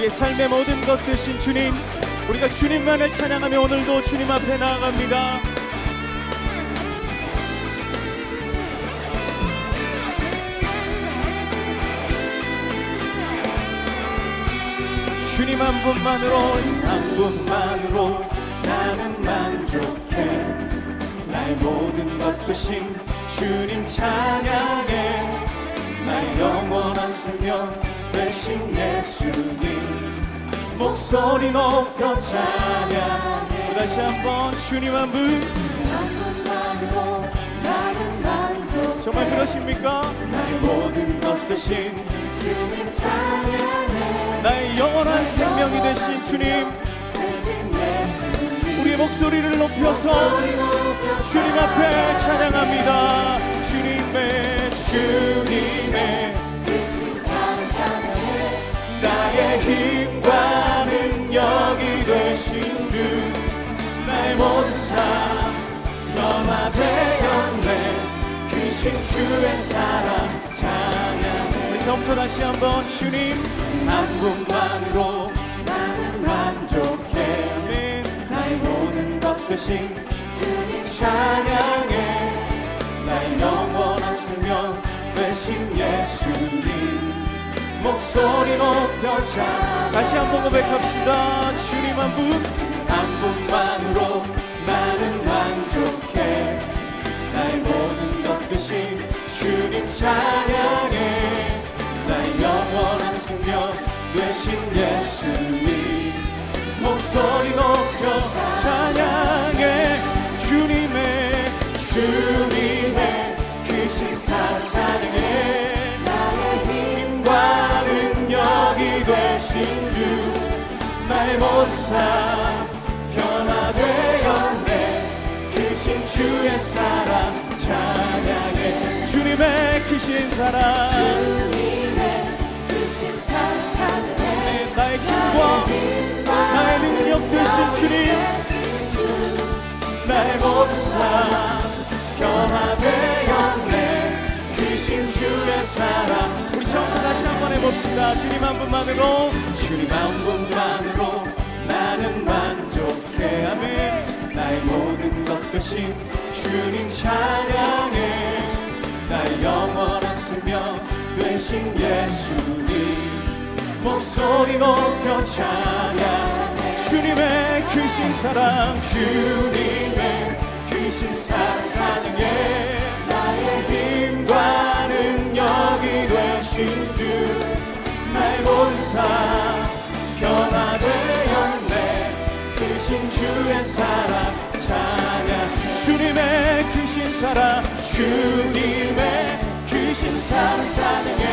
우리의 삶의 모든 것 되신 주님, 우리가 주님만을 찬양하며 오늘도 주님 앞에 나아갑니다. 주님 한 분만으로 나는 만족해. 나의 모든 것 되신 주님 찬양해. 나의 영원한 생명 되신 예수님 목소리 높여 찬양해. 다시 한번 주님 한 분만으로 나는 만족해. 정말 그러십니까? 나의 모든 것 되신 주님 찬양해. 나의 영원한 생명이 되신 주님, 우리의 목소리를 높여서 주님 앞에 찬양합니다. 주님의 나의 힘과 능력이 되신 주, 나의 모든 삶 변화되었네. 크신 주의 사랑 찬양해. 우리 처음부터 다시 한번 주님 한 분만으로 나는 만족해. 아멘. 나의 모든 것 되신 주님 찬양해. 나의 영원한 생명 되신 예수님 목소리 높여 찬양해. 다시 한번 고백합시다. 주님 한 분만으로 나는 만족해. 나의 모든 것 되신 주님 찬양해. 나의 영원한 생명 되신 예수님 목소리 높여 찬양해. 주님의 크신 사랑 찬양해. 나의 힘과 능력이 되신 주, 나의 모든 삶 변화되었네. 크신 주의 사랑 찬양해. 주님의 크신 사랑 찬양해. 나의 힘과 나의 능력 되신 주님, 나의 모든 삶 변화되었네. 크신 주의 사랑. 우리 처음부터 다시 한번 해봅시다. 주님 한 분만으로 나는 만족해. 아멘. 나의 모든 것 되신 주님 찬양해. 나의 영원한 생명 되신 예수님 목소리 높여 찬양해. 주님의 크신 사랑 찬양해. 나의 힘과 능력이 되신 주, 나의 모든 삶 변화되었네. 크신 주의 사랑 찬양. 주님의 크신 사랑 찬양해.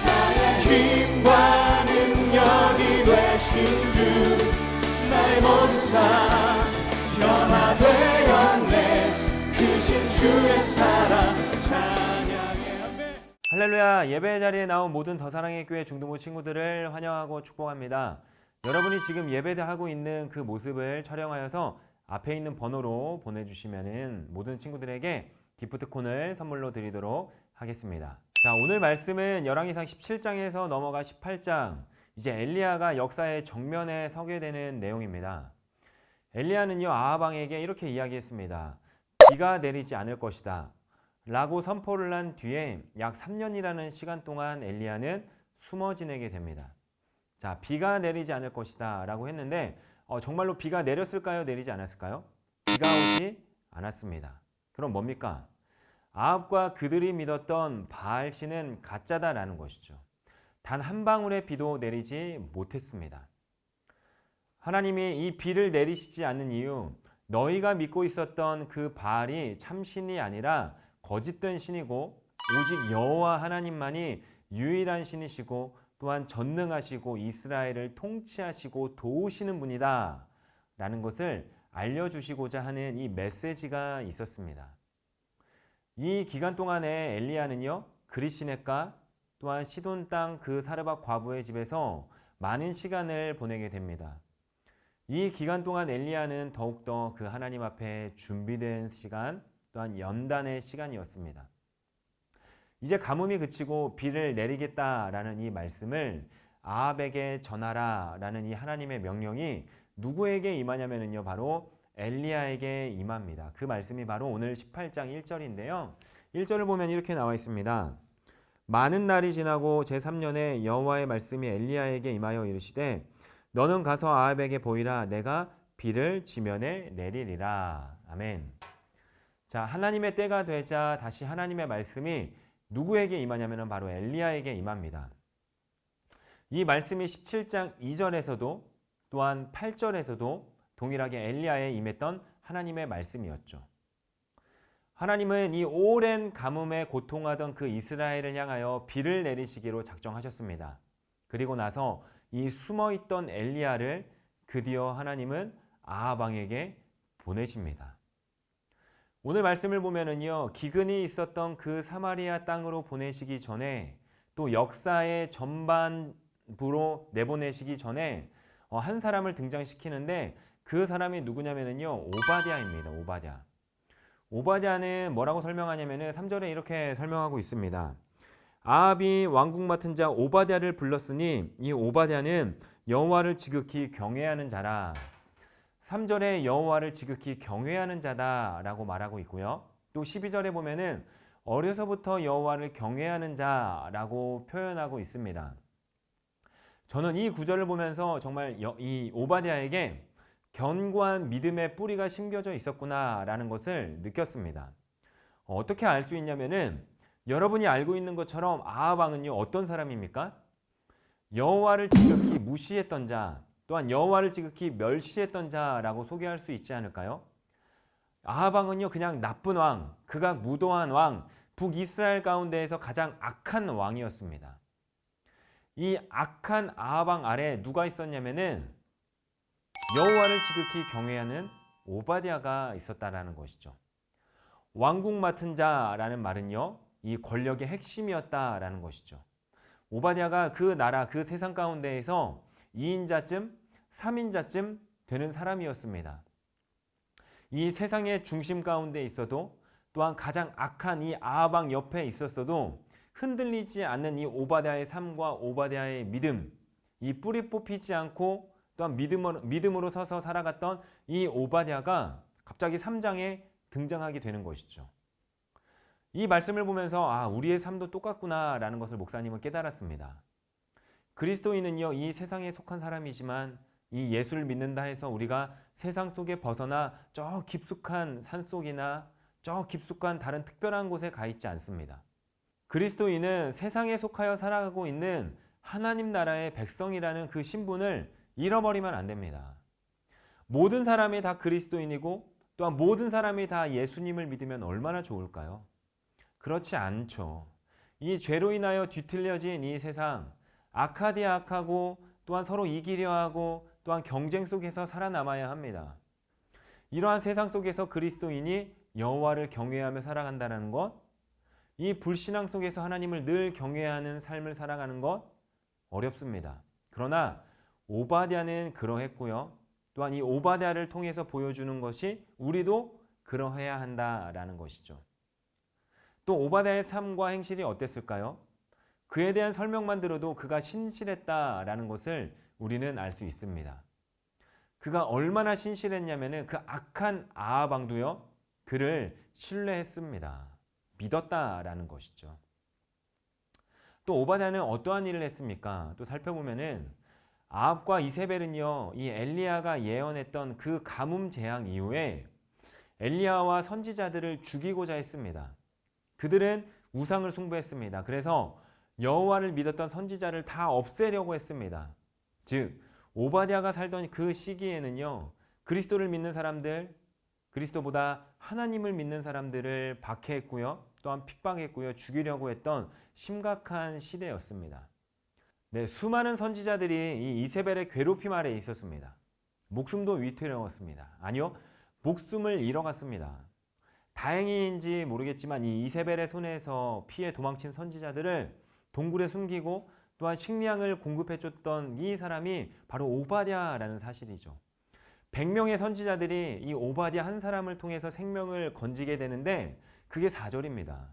나의 힘과 능력이 되신 주, 나의 모든 삶 변화되었네. 크신 주의 사랑 찬양해. 아멘. 할렐루야. 예배 자리에 나온 모든 더사랑의 교회 중동부 친구들을 환영하고 축복합니다. 여러분이 지금 예배하고 있는 그 모습을 촬영하여서 앞에 있는 번호로 보내주시면 모든 친구들에게 기프트콘을 선물로 드리도록 하겠습니다. 자, 오늘 말씀은 열왕기상 17장에서 넘어가 18장, 이제 엘리야가 역사의 정면에 서게 되는 내용입니다. 엘리야는요, 아합 왕에게 이렇게 이야기했습니다. 비가 내리지 않을 것이다 라고 선포를 한 뒤에 약 3년이라는 시간 동안 엘리야는 숨어 지내게 됩니다. 자, 비가 내리지 않을 것이다 라고 했는데 정말로 비가 내렸을까요? 내리지 않았을까요? 비가 오지 않았습니다. 그럼 뭡니까? 아합과 그들이 믿었던 바알 신은 가짜다라는 것이죠. 단 한 방울의 비도 내리지 못했습니다. 하나님이 이 비를 내리시지 않는 이유, 너희가 믿고 있었던 그 바알이 참신이 아니라 거짓된 신이고 오직 여호와 하나님만이 유일한 신이시고 또한 전능하시고 이스라엘을 통치하시고 도우시는 분이다 라는 것을 알려주시고자 하는 이 메시지가 있었습니다. 이 기간 동안에 엘리야는요, 그릿시넷과 또한 시돈 땅 그 사르밧 과부의 집에서 많은 시간을 보내게 됩니다. 이 기간 동안 엘리야는 더욱더 그 하나님 앞에 준비된 시간, 또한 연단의 시간이었습니다. 이제 가뭄이 그치고 비를 내리겠다라는 이 말씀을 아합에게 전하라라는 이 하나님의 명령이 누구에게 임하냐면요, 바로 엘리야에게 임합니다. 그 말씀이 바로 오늘 18장 1절인데요. 1절을 보면 이렇게 나와 있습니다. 많은 날이 지나고 제3년에 여호와의 말씀이 엘리야에게 임하여 이르시되 너는 가서 아합에게 보이라. 내가 비를 지면에 내리리라. 아멘. 자, 하나님의 때가 되자 다시 하나님의 말씀이 누구에게 임하냐면 바로 엘리야에게 임합니다. 이 말씀이 17장 2절에서도 또한 8절에서도 동일하게 엘리야에 임했던 하나님의 말씀이었죠. 하나님은 이 오랜 가뭄에 고통하던 그 이스라엘을 향하여 비를 내리시기로 작정하셨습니다. 그리고 나서 이 숨어있던 엘리야를 드디어 하나님은 아합 왕에게 보내십니다. 오늘 말씀을 보면은요, 기근이 있었던 그 사마리아 땅으로 보내시기 전에 또 역사의 전반부로 내보내시기 전에 한 사람을 등장시키는데 그 사람이 누구냐면요, 오바댜입니다. 오바댜는 뭐라고 설명하냐면은 3절에 이렇게 설명하고 있습니다. 아합이 왕궁 맡은 자 오바댜를 불렀으니 이 오바댜는 여호와를 지극히 경외하는 자라. 3절에 여호와를 지극히 경외하는 자다라고 말하고 있고요. 또 12절에 보면은 어려서부터 여호와를 경외하는 자라고 표현하고 있습니다. 저는 이 구절을 보면서 정말 이 오바댜에게 견고한 믿음의 뿌리가 심겨져 있었구나라는 것을 느꼈습니다. 어떻게 알 수 있냐면은 여러분이 알고 있는 것처럼 아합 왕은요, 어떤 사람입니까? 여호와를 지극히 무시했던 자, 또한 여호와를 지극히 멸시했던 자라고 소개할 수 있지 않을까요? 아합 왕은요, 그냥 나쁜 왕, 극악 무도한 왕, 북이스라엘 가운데에서 가장 악한 왕이었습니다. 이 악한 아합 왕 아래 누가 있었냐면은 여호와를 지극히 경외하는 오바댜가 있었다라는 것이죠. 왕궁 맡은 자라는 말은요, 이 권력의 핵심이었다라는 것이죠. 오바댜가 그 나라, 그 세상 가운데에서 2인자쯤, 3인자쯤 되는 사람이었습니다. 이 세상의 중심 가운데 있어도 또한 가장 악한 이 아합 왕 옆에 있었어도 흔들리지 않는 이 오바댜의 삶과 오바댜의 믿음, 이 뿌리 뽑히지 않고 또한 믿음으로 서서 살아갔던 이 오바댜가 갑자기 3장에 등장하게 되는 것이죠. 이 말씀을 보면서 우리의 삶도 똑같구나라는 것을 목사님은 깨달았습니다. 그리스도인은요, 이 세상에 속한 사람이지만 이 예수를 믿는다 해서 우리가 세상 속에 벗어나 저 깊숙한 산속이나 저 깊숙한 다른 특별한 곳에 가 있지 않습니다. 그리스도인은 세상에 속하여 살아가고 있는 하나님 나라의 백성이라는 그 신분을 잃어버리면 안 됩니다. 모든 사람이 다 그리스도인이고 또한 모든 사람이 다 예수님을 믿으면 얼마나 좋을까요? 그렇지 않죠. 이 죄로 인하여 뒤틀려진 이 세상, 악하디 악하고 또한 서로 이기려 하고 또한 경쟁 속에서 살아남아야 합니다. 이러한 세상 속에서 그리스도인이 여호와를 경외하며 살아간다는 것, 이 불신앙 속에서 하나님을 늘 경외하는 삶을 살아가는 것 어렵습니다. 그러나 오바댜는 그러했고요. 또한 이 오바댜를 통해서 보여주는 것이 우리도 그러해야 한다라는 것이죠. 또 오바댜의 삶과 행실이 어땠을까요? 그에 대한 설명만 들어도 그가 신실했다라는 것을 우리는 알 수 있습니다. 그가 얼마나 신실했냐면은 그 악한 아합 왕도요, 그를 신뢰했습니다. 믿었다라는 것이죠. 또 오바댜는 어떠한 일을 했습니까? 또 살펴보면은 아합과 이세벨은요, 이 엘리야가 예언했던 그 가뭄 재앙 이후에 엘리야와 선지자들을 죽이고자 했습니다. 그들은 우상을 숭배했습니다. 그래서 여호와를 믿었던 선지자를 다 없애려고 했습니다. 즉 오바댜가 살던 그 시기에는요, 그리스도를 믿는 사람들, 그리스도보다 하나님을 믿는 사람들을 박해했고요, 또한 핍박했고요, 죽이려고 했던 심각한 시대였습니다. 네, 수많은 선지자들이 이 이세벨의 괴롭힘 아래에 있었습니다. 목숨도 위태로웠습니다. 아니요, 목숨을 잃어갔습니다. 다행인지 모르겠지만 이 이세벨의 손에서 피해 도망친 선지자들을 동굴에 숨기고 또한 식량을 공급해줬던 이 사람이 바로 오바댜라는 사실이죠. 100명의 선지자들이 이 오바댜 한 사람을 통해서 생명을 건지게 되는데 그게 4절입니다.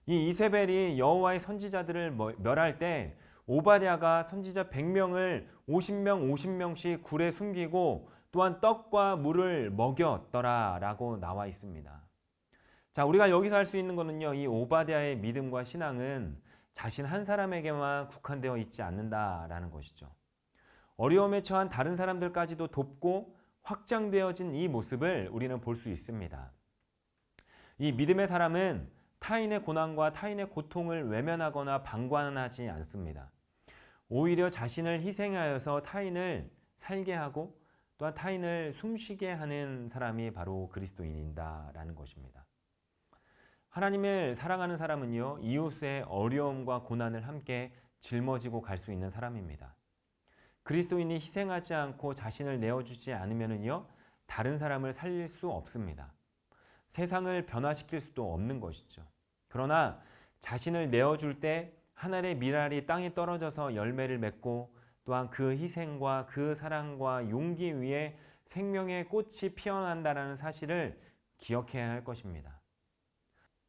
이 이세벨이 여호와의 선지자들을 멸할 때 오바댜가 선지자 100명을 50명씩 굴에 숨기고 또한 떡과 물을 먹였더라라고 나와 있습니다. 자, 우리가 여기서 할 수 있는 거는요, 이 오바댜의 믿음과 신앙은 자신 한 사람에게만 국한되어 있지 않는다라는 것이죠. 어려움에 처한 다른 사람들까지도 돕고 확장되어진 이 모습을 우리는 볼 수 있습니다. 이 믿음의 사람은 타인의 고난과 타인의 고통을 외면하거나 방관하지 않습니다. 오히려 자신을 희생하여서 타인을 살게 하고 또한 타인을 숨쉬게 하는 사람이 바로 그리스도인이다라는 것입니다. 하나님을 사랑하는 사람은요, 이웃의 어려움과 고난을 함께 짊어지고 갈 수 있는 사람입니다. 그리스도인이 희생하지 않고 자신을 내어주지 않으면요, 다른 사람을 살릴 수 없습니다. 세상을 변화시킬 수도 없는 것이죠. 그러나 자신을 내어줄 때 하늘의 밀알이 땅에 떨어져서 열매를 맺고 또한 그 희생과 그 사랑과 용기 위에 생명의 꽃이 피어난다는 사실을 기억해야 할 것입니다.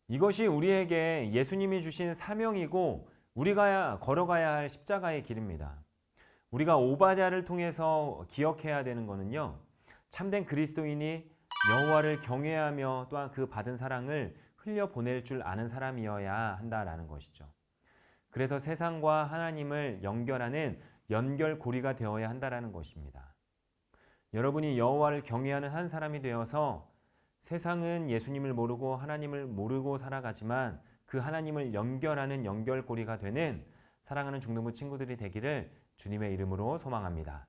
이것이 우리에게 예수님이 주신 사명이고 우리가 걸어가야 할 십자가의 길입니다. 우리가 오바댜를 통해서 기억해야 되는 것은요, 참된 그리스도인이 여호와를 경외하며 또한 그 받은 사랑을 흘려보낼 줄 아는 사람이어야 한다라는 것이죠. 그래서 세상과 하나님을 연결하는 연결고리가 되어야 한다라는 것입니다. 여러분이 여호와를 경외하는 한 사람이 되어서 세상은 예수님을 모르고 하나님을 모르고 살아가지만 그 하나님을 연결하는 연결고리가 되는 사랑하는 중등부 친구들이 되기를 주님의 이름으로 소망합니다.